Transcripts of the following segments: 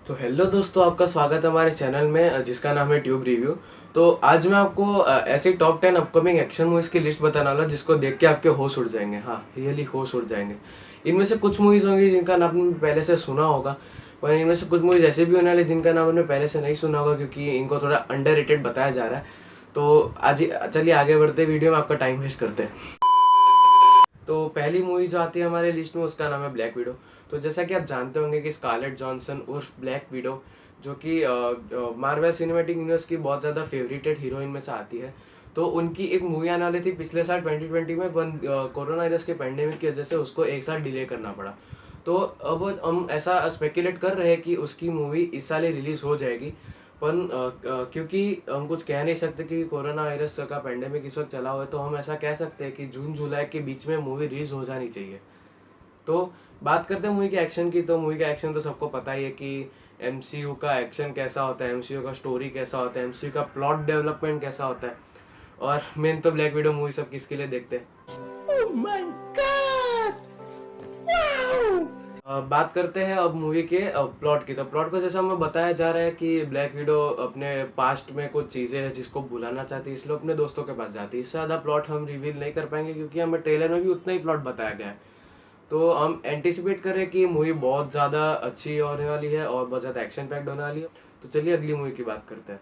तो हेलो दोस्तों, आपका स्वागत है हमारे चैनल में जिसका नाम है ट्यूब रिव्यू। तो आज मैं आपको ऐसी टॉप 10 अपकमिंग एक्शन मूवीज़ की लिस्ट बताने वाला जिसको देख के आपके होश उड़ जाएंगे। हाँ, रियली होश उड़ जाएंगे। इनमें से कुछ मूवीज़ होंगी जिनका नाम आपने पहले से सुना होगा, पर इनमें से कुछ मूवीज़ ऐसे भी होने वाले जिनका नाम आपने पहले से नहीं सुना होगा क्योंकि इनको थोड़ा अंडररेटेड बताया जा रहा है। तो आज चलिए आगे बढ़ते, वीडियो में आपका टाइम वेस्ट करते हैं। तो पहली मूवी जो आती है हमारे लिस्ट में उसका नाम है ब्लैक विडो। तो जैसा कि आप जानते होंगे कि स्कारलेट जॉनसन उर्फ ब्लैक विडो जो कि मार्वल सिनेमैटिक यूनिवर्स की बहुत ज़्यादा फेवरेटेड हीरोइन में से आती है। तो उनकी एक मूवी आने वाली थी पिछले साल 2020 में, पर कोरोना वायरस के पेंडेमिक की वजह से उसको एक साल डिले करना पड़ा। तो अब हम ऐसा स्पेकुलेट कर रहे हैं कि उसकी मूवी इस साल ही रिलीज़ हो जाएगी। पर क्योंकि हम कुछ कह नहीं सकते कि कोरोना वायरस का पेंडेमिक इस वक्त चला हुआ है, तो हम ऐसा कह सकते हैं कि जून जुलाई के बीच में मूवी रिलीज हो जानी चाहिए। तो बात करते हैं मूवी के एक्शन की। तो मूवी का एक्शन तो सबको पता ही है कि एमसीयू का एक्शन कैसा होता है, एमसीयू का स्टोरी कैसा होता है, एमसीयू का प्लॉट डेवलपमेंट कैसा होता है। और मेन तो ब्लैक विडो मूवी सब किसके लिए देखते हैं। Oh my God! बात करते हैं अब मूवी के प्लॉट की। तो प्लॉट को जैसा हमें बताया जा रहा है कि ब्लैक विडो अपने पास्ट में कुछ चीज़ें हैं जिसको भुलाना चाहती है, इसलिए अपने दोस्तों के पास जाती है। इससे ज़्यादा प्लॉट हम रिवील नहीं कर पाएंगे क्योंकि हमें ट्रेलर में भी उतना ही प्लॉट बताया गया है। तो हम एंटिसिपेट कर रहे हैं कि मूवी बहुत ज़्यादा अच्छी होने वाली है और बहुत ज़्यादा एक्शन पैक्ड होने वाली है। तो चलिए अगली मूवी की बात करते हैं।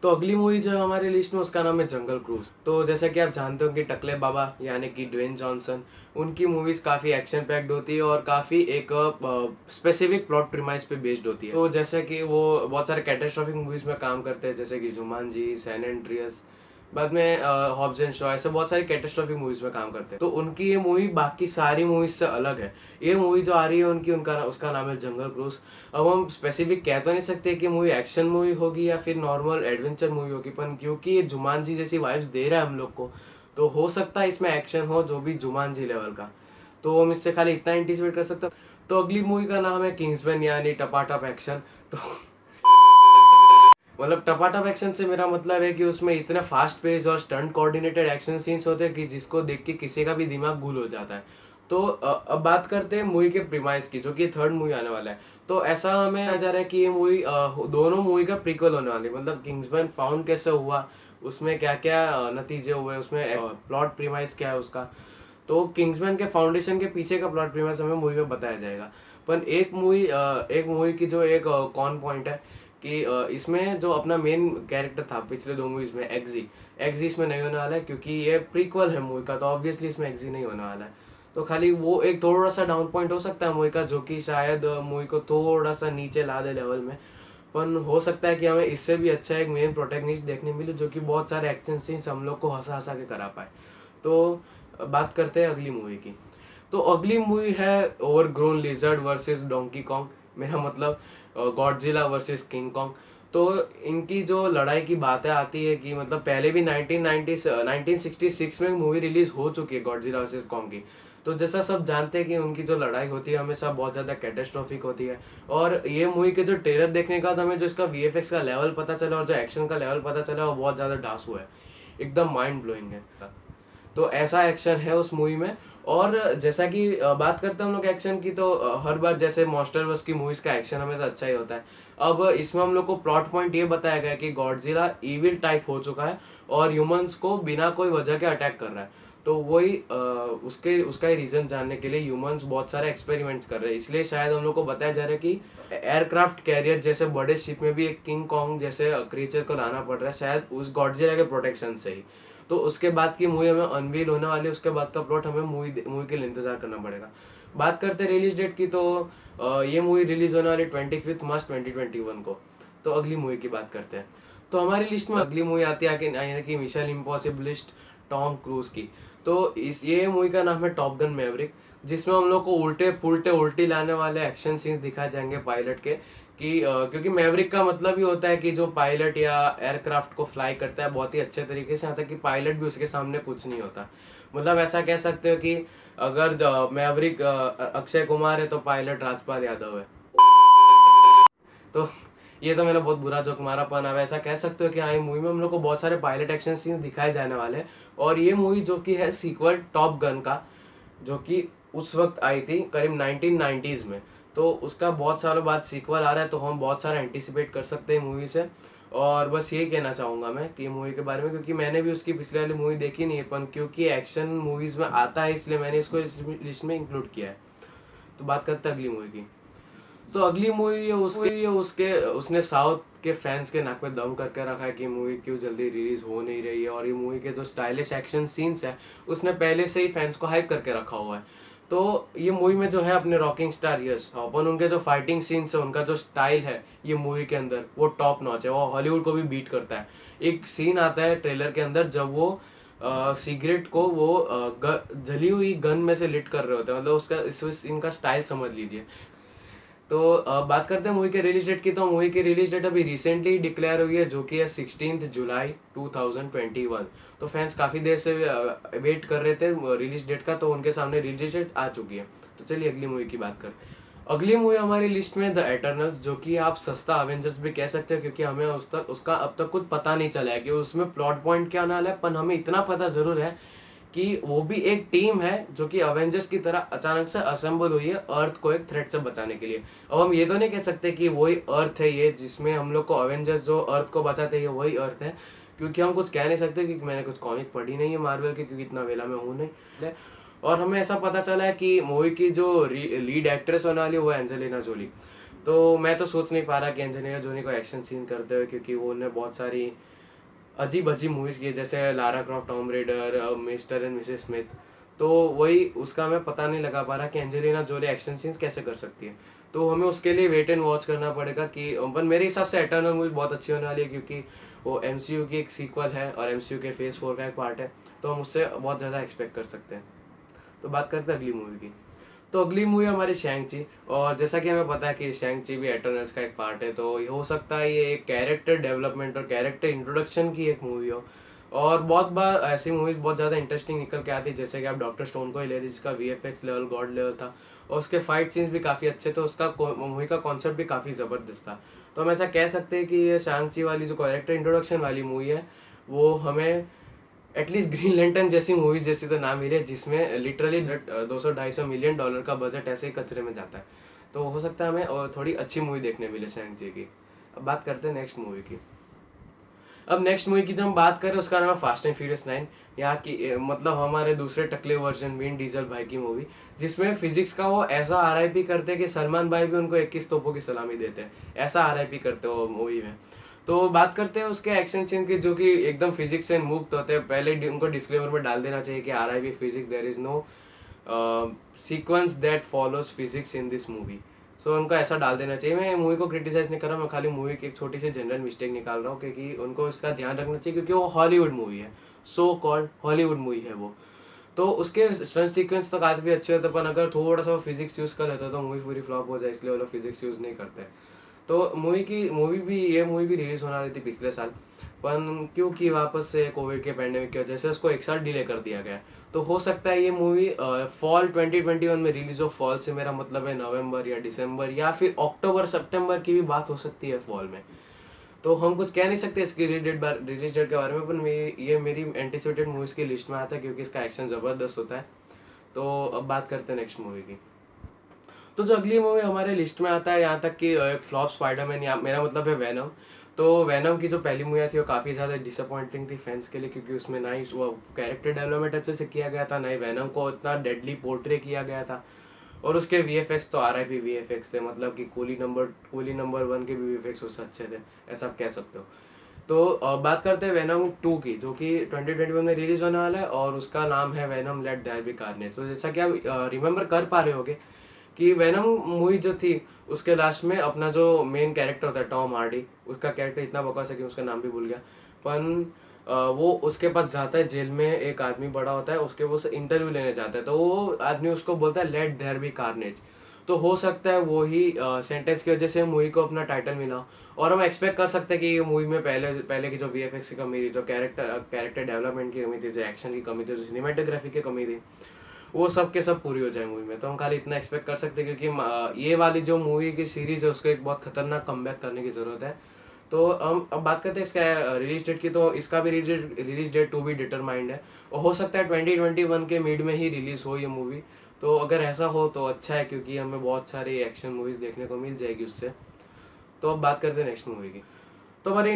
तो अगली मूवी जो है हमारी लिस्ट में उसका नाम है जंगल क्रूज। तो जैसा कि आप जानते हो कि टकले बाबा यानी कि ड्वेन जॉनसन, उनकी मूवीज काफ़ी एक्शन पैक्ड होती है और काफ़ी एक स्पेसिफिक प्लॉट प्रीमाइस पे बेस्ड होती है। तो जैसे कि वो बहुत सारे कैटास्ट्रॉफिक मूवीज में काम करते हैं जैसे कि जुमानजी, सैन एंड्रियस, बाद में हॉब्स एंड शॉ, ऐसे बहुत सारी कैटास्ट्रॉफिक मूवीज में काम करते हैं। तो उनकी ये मूवी बाकी सारी मूवीज से अलग है। ये मूवी जो आ रही है उनकी उनका उसका नाम है जंगल क्रूज। अब हम स्पेसिफिक कह तो नहीं सकते कि मूवी एक्शन मूवी होगी या फिर नॉर्मल एडवेंचर मूवी होगी, पर क्योंकि ये जुमानजी जैसी वाइब्स दे रहा है हम लोग को, तो हो सकता है इसमें एक्शन हो जो भी जुमानजी लेवल का। तो हम इससे खाली इतना एंटिसिपेट कर सकते हैं। तो अगली मूवी का नाम है किंग्समैन यानी टपाटप एक्शन। तो मतलब टपाटप एक्शन से मेरा मतलब है कि उसमें इतने फास्ट पेस और स्टंट कोऑर्डिनेटेड एक्शन सीन्स होते हैं कि जिसको देख के किसी का भी दिमाग गुल हो जाता है। तो अब बात करते हैं मूवी के प्रीमाइस की, जो कि थर्ड मूवी आने वाला है। तो ऐसा हमें आ जा रहा है कि ये मूवी दोनों मूवी का प्रीक्वल होने वाली है। मतलब किंग्समैन फाउंड कैसे हुआ, उसमें क्या क्या नतीजे हुए, उसमें प्लॉट प्रीमाइस क्या है उसका। तो किंग्समैन के फाउंडेशन के पीछे का प्लॉट प्रीमाइस हमें मूवी में बताया जाएगा। पर एक मूवी की जो एक कॉन पॉइंट है कि इसमें जो अपना मेन कैरेक्टर था पिछले दो मूवीज में, एग्जी, एग्जी इसमें नहीं होने वाला है क्योंकि ये प्रीक्वल है मूवी का, तो ऑब्वियसली इसमें एग्जी नहीं होने वाला है। तो खाली वो एक थोड़ा सा डाउन पॉइंट हो सकता है मूवी का, जो कि शायद मूवी को थोड़ा सा नीचे ला दे लेवल में। पर हो सकता है कि हमें इससे भी अच्छा एक मेन प्रोटैगनिस्ट देखने मिले जो कि बहुत सारे एक्शन सीन्स हम लोग को हंसा हंसा के करा पाए। तो बात करते हैं अगली मूवी की। तो अगली मूवी है overgrown lizard versus donkey Kong, मेरा मतलब गॉडजिला वर्सेस किंग कॉन्ग। तो इनकी जो लड़ाई की बातें आती है कि मतलब पहले भी 1966 में मूवी रिलीज हो चुकी है गॉडजिला वर्सेस कॉन्ग की। तो जैसा सब जानते हैं कि उनकी जो लड़ाई होती है हमेशा बहुत ज़्यादा कैटेस्ट्रॉफिक होती है। और ये मूवी के जो ट्रेलर देखने के बाद हमें जो इसका वीएफएक्स का लेवल पता चला और जो एक्शन का लेवल पता चला वो बहुत ज़्यादा डांसू है, एकदम माइंड ब्लोइंग है। तो ऐसा एक्शन है उस मूवी में। और जैसा कि बात करते हैं हम लोग एक्शन की, तो हर बार जैसे मॉन्स्टरवर्स की मूवीज का एक्शन हमेशा अच्छा ही होता है। अब इसमें हम लोग को प्लॉट पॉइंट ये बताया गया कि गॉडजिला इविल टाइप हो चुका है और ह्यूमंस को बिना कोई वजह के अटैक कर रहा है। तो वही उसका ही रीजन जानने के लिए ह्यूमंस बहुत सारे एक्सपेरिमेंट्स कर रहे हैं। इसलिए शायद हम लोग को बताया जा रहा है कि एयरक्राफ्ट कैरियर जैसे बड़े शिप में भी एक किंग कॉन्ग जैसे क्रिएचर को लाना पड़ रहा है, शायद उस गॉडजिला के प्रोटेक्शन से ही। तो उसके बाद की मूवी हमें अनवील होने वाली है, उसके बाद का प्लॉट हमें मूवी के लिए इंतजार करना पड़ेगा। बात करते हैं रिलीज डेट की। तो ये मूवी रिलीज होने वाली 25 मार्च 2021 को। तो अगली मूवी की बात करते हैं। तो हमारी लिस्ट में अगली मूवी आती है यानी कि मिशन इम्पॉसिबलिस्ट टॉम क्रूज की। तो ये मूवी का नाम है टॉप गन मैवरिक, जिसमें हम लोग को उल्टे पुल्टे उल्टी लाने वाले एक्शन सीन्स दिखाए जाएंगे पायलट के। कि क्योंकि मैवरिक का मतलब ही होता है कि जो पायलट या एयरक्राफ्ट को फ्लाई करता है बहुत ही अच्छे तरीके से, यहाँ तक कि पायलट भी उसके सामने कुछ नहीं होता। मतलब ऐसा कह सकते हो कि अगर मैवरिक अक्षय कुमार है तो पायलट राजपाल यादव है। तो ये तो मैंने बहुत बुरा जोक मारा, पर अब ऐसा कह सकते हो कि हाँ, ये मूवी में हम लोग को बहुत सारे पायलट एक्शन सीन्स दिखाए जाने वाले हैं। और ये मूवी जो कि है सीक्वल टॉप गन का, जो कि उस वक्त आई थी करीब 1990s में। तो उसका बहुत सालों बाद सीक्वल आ रहा है, तो हम बहुत सारा एंटिसिपेट कर सकते हैं मूवी से। और बस यही कहना चाहूँगा मैं कि मूवी के बारे में, क्योंकि मैंने भी उसकी पिछले वाली मूवी देखी नहीं है, पर क्योंकि एक्शन मूवीज़ में आता है इसलिए मैंने इसको इस लिस्ट में इंक्लूड किया है। तो बात करते हैं अगली मूवी की। तो अगली मूवी है उसके उसने साउथ के फैंस के नाक में दम करके रखा है कि मूवी क्यों जल्दी रिलीज हो नहीं रही है, और ये मूवी के जो स्टाइलिश एक्शन सीन्स है उसने पहले से ही फैंस को हाइप करके रखा हुआ है। तो ये मूवी में जो है अपने रॉकिंग स्टार यश अपन, उनके जो फाइटिंग सीन्स है, उनका जो स्टाइल है ये मूवी के अंदर वो टॉप नॉच है, वो हॉलीवुड को भी बीट करता है। एक सीन आता है ट्रेलर के अंदर जब वो सिगरेट को वो जली हुई गन में से लिट कर रहे होते हैं, मतलब उसका इस इनका स्टाइल समझ लीजिए। तो बात करते हैं मूवी के रिलीज डेट की। तो मूवी की रिलीज डेट अभी रिसेंटली डिक्लेयर हुई है, जो कि है 16 जुलाई 2021। तो फैंस काफ़ी देर से वेट कर रहे थे रिलीज डेट का, तो उनके सामने रिलीज डेट आ चुकी है। तो चलिए अगली मूवी की बात करते हैं। अगली मूवी हमारी लिस्ट में द एटर्नल्स, जो कि आप सस्ता अवेंजर्स भी कह सकते हो, क्योंकि हमें उसका अब तक कुछ पता नहीं चला है कि उसमें प्लॉट पॉइंट क्या आने वाला है, पर हमें इतना पता जरूर है कि वो भी एक टीम है जो कि अवेंजर्स की तरह अचानक से असेंबल हुई है अर्थ को एक थ्रेट से बचाने के लिए। अब हम ये तो नहीं कह सकते कि वही अर्थ है ये जिसमें हम लोग को अवेंजर्स जो अर्थ को बचाते हैं वही अर्थ है, क्योंकि हम कुछ कह नहीं सकते, क्योंकि मैंने कुछ कॉमिक पढ़ी नहीं है मार्वल की, क्योंकि इतना वेला में हूँ नहीं। और हमें ऐसा पता चला है कि मूवी की जो लीड एक्ट्रेस होने वाली है वो एंजेलिना जोली। तो मैं तो सोच नहीं पा रहा कि एंजेलिना जोली को एक्शन सीन करते हुए, क्योंकि वो उन्हें बहुत सारी अजीब अजीब मूवीज की है, जैसे Lara Croft, Tomb Raider, mister and Mrs Smith. तो वही उसका हमें पता नहीं लगा पा रहा कि एंजेलिना जोली एक्शन सीन्स कैसे कर सकती है। तो हमें उसके लिए वेट एंड वॉच करना पड़ेगा कि पर मेरे हिसाब से एटर्नल मूवी बहुत अच्छी होने वाली है, क्योंकि वो एमसीयू की एक सीक्वल है और एमसीयू के फेज 4 का एक पार्ट है। तो हम उससे बहुत ज़्यादा एक्सपेक्ट कर सकते हैं। तो बात करते हैं अगली मूवी की। तो अगली मूवी हमारी शैंग ची, और जैसा कि हमें पता है कि शैंग ची भी एटर्नल्स का एक पार्ट है, तो ये हो सकता है ये एक कैरेक्टर डेवलपमेंट और कैरेक्टर इंट्रोडक्शन की एक मूवी हो। और बहुत बार ऐसी मूवीज बहुत ज़्यादा इंटरेस्टिंग निकल के आती है, जैसे कि आप डॉक्टर स्टोन को ही ले लीजिए, जिसका वीएफएक्स लेवल गॉड लेवल था और उसके फाइट सीन्स भी काफ़ी अच्छे थे, उसका मूवी का कॉन्सेप्ट भी काफ़ी ज़बरदस्त था। तो हम ऐसा कह सकते हैं कि ये शैंग ची वाली जो कैरेक्टर इंट्रोडक्शन वाली मूवी है वो हमें एटलीस्ट ग्रीन लैंटर्न जैसी मूवीज जैसी तो ना मिले, जिसमें लिटरली 200-250 मिलियन डॉलर का बजट ऐसे ही कचरे में जाता है। तो हो सकता है हमें और थोड़ी अच्छी मूवी देखने मिले शैंक जी की। अब बात करते हैं नेक्स्ट मूवी की। अब नेक्स्ट मूवी की जो हम बात करें उसका नाम है फास्ट एंड फ्यूरियस 9। यहाँ की मतलब हमारे दूसरे टकले वर्जन विन डीजल भाई की मूवी, जिसमें फिजिक्स का वो ऐसा आरआईपी करते हैं कि सलमान भाई भी उनको 21 तोपों की सलामी देते हैं, ऐसा आरआईपी करते हो मूवी में। तो बात करते हैं उसके एक्शन सीन की, जो कि एकदम फिजिक्स से मुक्त होते हैं। पहले उनको डिस्क्लेमर में डाल देना चाहिए कि RIP physics, there is no sequence that follows physics in this movie. So उनको ऐसा डाल देना चाहिए। मैं मूवी को क्रिटिसाइज नहीं कर रहा, मैं खाली मूवी की एक छोटी सी जनरल मिस्टेक निकाल रहा हूँ, क्योंकि उनको इसका ध्यान रखना चाहिए, क्योंकि वो हॉलीवुड मूवी है, सो कॉल्ड हॉलीवुड मूवी है वो। तो उसके स्टंट सीक्वेंस तो काफी अच्छे होते हैं, पर अगर थोड़ा सा फिजिक्स यूज कर लेते तो मूवी पूरी फ्लॉप हो जाए, इसलिए वो लोग फिजिक्स यूज नहीं करते। तो ये मूवी भी रिलीज होना रही थी पिछले साल, पर क्योंकि वापस से कोविड के पैंडेमिक की वजह से उसको एक साल डिले कर दिया गया। तो हो सकता है ये मूवी फॉल 2021 में रिलीज हो। फॉल से मेरा मतलब है नवंबर या दिसंबर या फिर अक्टूबर सितंबर की भी बात हो सकती है फॉल में। तो हम कुछ कह नहीं सकते इसकी रिलीज डेट के बारे में, पर ये मेरी एंटिसिपेटेड मूवीज की लिस्ट में आता है, क्योंकि इसका एक्शन जबरदस्त होता है। तो अब बात करते हैं नेक्स्ट मूवी की। तो जो अगली मूवी हमारे लिस्ट में आता है, यहाँ तक कि एक फ्लॉप स्पाइडरमैन, या मेरा मतलब है वैनम। तो वैनम की जो पहली मूवी थी वो काफ़ी ज़्यादा डिसअपॉइंटिंग थी फैंस के लिए, क्योंकि उसमें ना ही वो कैरेक्टर डेवलपमेंट अच्छे से किया गया था, ना ही वैनम को इतना डेडली पोर्ट्रे किया गया था। और उसके वीएफएक्स तो आरआईपी वीएफएक्स थे, मतलब कि कूली नंबर 1 के भी वीएफएक्स उससे अच्छे थे, ऐसा आप कह सकते हो। तो बात करते हैं वेनम 2 की, जो कि 2021 में रिलीज होने वाला है, और उसका नाम है Venom let there be Carnage. तो जैसा कि आप रिमेम्बर कर पा रहे होगे कि वेनम मूवी जो थी उसके लास्ट में अपना जो मेन कैरेक्टर होता है टॉम हार्डी, उसका कैरेक्टर इतना बकवास है कि उसका नाम भी भूल गया। पर वो उसके पास जाता है, जेल में एक आदमी बड़ा होता है, उसके वो से इंटरव्यू लेने जाता है, तो वो आदमी उसको बोलता है लेट देयर बी कार्नेज। तो हो सकता है वो ही सेंटेंस की वजह से मूवी को अपना टाइटल मिला। और हम एक्सपेक्ट कर सकते हैं कि ये मूवी में पहले पहले की जो वीएफएक्स की कमी थी, जो कैरेक्टर डेवलपमेंट की कमी थी, जो एक्शन की कमी थी, जो सिनेमेटोग्राफी की कमी थी, वो सब के सब पूरी हो जाए मूवी में। तो हम खाली इतना एक्सपेक्ट कर सकते हैं, क्योंकि ये वाली जो मूवी की सीरीज है उसको एक बहुत खतरनाक कमबैक करने की जरूरत है। तो हम अब बात करते हैं इसका रिलीज डेट की। तो इसका भी release date to be determined है, और हो सकता है 2021 के मिड में ही रिलीज हो ये मूवी। तो अगर ऐसा हो तो अच्छा है, क्योंकि हमें बहुत सारी एक्शन मूवीज़ देखने को मिल जाएगी उससे। तो अब बात करते हैं नेक्स्ट मूवी की। तो हमारी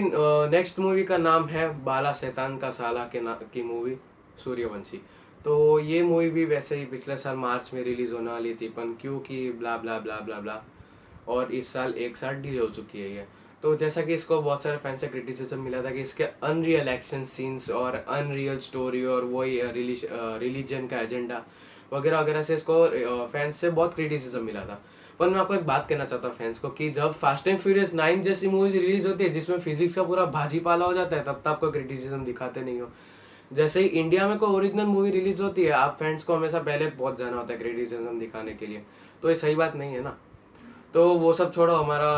नेक्स्ट मूवी का नाम है बाला शैतान का साला की मूवी सूर्यवंशी। तो ये मूवी भी वैसे ही पिछले साल मार्च में रिलीज होने वाली थी, पर क्योंकि ब्ला ब्ला ब्ला ब्ला ब्ला और इस साल एक साल डिले हो चुकी है ये। तो जैसा कि इसको बहुत सारे फैन से क्रिटिसिज्म मिला था कि इसके अनरियल एक्शन सीन्स और अनरियल स्टोरी और वही रिलीजन का एजेंडा वगैरह वगैरह से इसको फैंस से बहुत क्रिटिसिज्म मिला था। पर मैं आपको एक बात कहना चाहता हूँ फैंस को कि जब फास्ट एंड फ्यूरियस 9 जैसी मूवीज रिलीज होती है जिसमें फिजिक्स का पूरा भाजीपाला हो जाता है, तब तो आपको क्रिटिसिज्म दिखाते नहीं हो। जैसे ही इंडिया में कोई ओरिजिनल मूवी रिलीज होती है, आप फैंस को हमेशा पहले पहुंच जाना होता है क्रिटिसिज्म दिखाने के लिए। तो ये सही बात नहीं है ना। तो वो सब छोड़ो, हमारा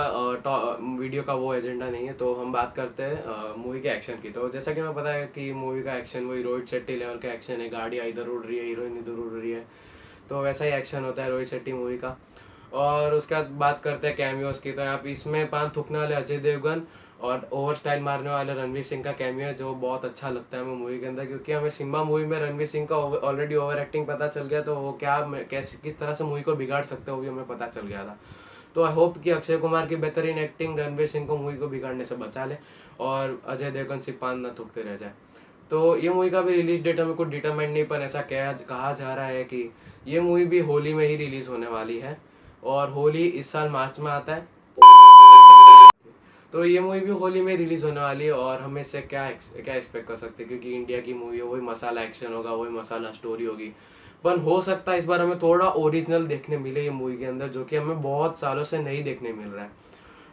वीडियो का वो एजेंडा नहीं है। तो हम बात करते हैं मूवी के एक्शन की। तो जैसा कि मैं पता है कि मूवी का एक्शन वही रोहित शेट्टी लेवल का एक्शन है, गाड़ियाँ इधर उड़ रही है, हीरोइन इधर उड़ रही है, तो वैसा ही एक्शन होता है रोहित शेट्टी मूवी का। और उसके बाद बात करते हैं कैमियोस की। तो यहाँ पे इसमें पान थूकने वाले अजय देवगन और ओवर स्टाइल मारने वाले रणवीर सिंह का कैमियो है, जो बहुत अच्छा लगता है हमें मूवी के अंदर, क्योंकि हमें सिम्बा मूवी में रणवीर सिंह का ऑलरेडी ओवर एक्टिंग पता चल गया, तो वो कैसे किस तरह से मूवी को बिगाड़ सकते हो वो भी हमें पता चल गया था। तो आई होप कि अक्षय कुमार की बेहतरीन एक्टिंग रणवीर सिंह को मूवी को बिगाड़ने से बचा ले और अजय देवगन सिर्फ पान न थूकते रह जाए। तो ये मूवी का भी रिलीज डेट हमें कुछ डिटरमाइंड नहीं, पर ऐसा कहा जा रहा है कि ये मूवी भी होली में ही रिलीज होने वाली है, और होली इस साल मार्च में आता है। तो ये मूवी भी होली में रिलीज होने वाली है, और हम इससे क्या एक्सपेक्ट कर सकते हैं, क्योंकि इंडिया की मूवी है, वही मसाला एक्शन होगा, वही मसाला स्टोरी होगी। पर हो सकता है इस बार हमें थोड़ा ओरिजिनल देखने मिले ये मूवी के अंदर, जो कि हमें बहुत सालों से नहीं देखने मिल रहा है।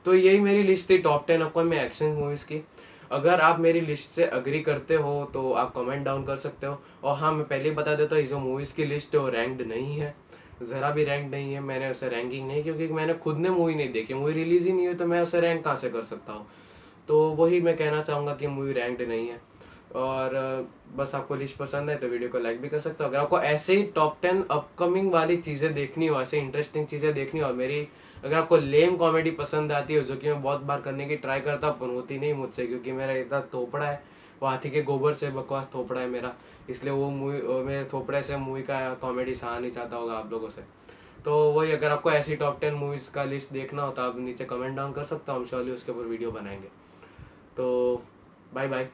तो यही मेरी लिस्ट थी टॉप 10 अपकमिंग एक्शन मूवीज की। अगर आप मेरी लिस्ट से अग्री करते हो तो आप कमेंट डाउन कर सकते हो। और हाँ, मैं पहले ही बता देता हूँ, ये जो मूवीज की लिस्ट है वो रैंक्ड नहीं है, ज़रा भी रैंक नहीं है। मैंने उसे रैंकिंग नहीं, क्योंकि मैंने खुद ने मूवी नहीं देखी, मूवी रिलीज ही नहीं हुई, तो मैं उसे रैंक कहाँ से कर सकता हूँ। तो वही मैं कहना चाहूँगा कि मूवी रैंक्ड नहीं है। और बस आपको लिस्ट पसंद है तो वीडियो को लाइक भी कर सकते हो। अगर आपको ऐसे ही टॉप 10 अपकमिंग वाली चीज़ें देखनी हो, ऐसे इंटरेस्टिंग चीज़ें देखनी हो, और मेरी अगर आपको लेम कॉमेडी पसंद आती है, जो कि मैं बहुत बार करने की ट्राई करता हूँ, पर होती नहीं मुझसे, क्योंकि मेरा इतना थोपड़ा है, वो हाथी के गोबर से बकवास थोपड़ा है मेरा, इसलिए वो मूवी मेरे थोपड़े से मूवी का कॉमेडी सहा नहीं चाहता होगा आप लोगों से। तो वही, अगर आपको ऐसी टॉप 10 मूवीज़ का लिस्ट देखना हो तो आप नीचे कमेंट डाउन कर सकते हो, हम श्योरली उसके ऊपर वीडियो बनाएंगे। तो बाय बाय।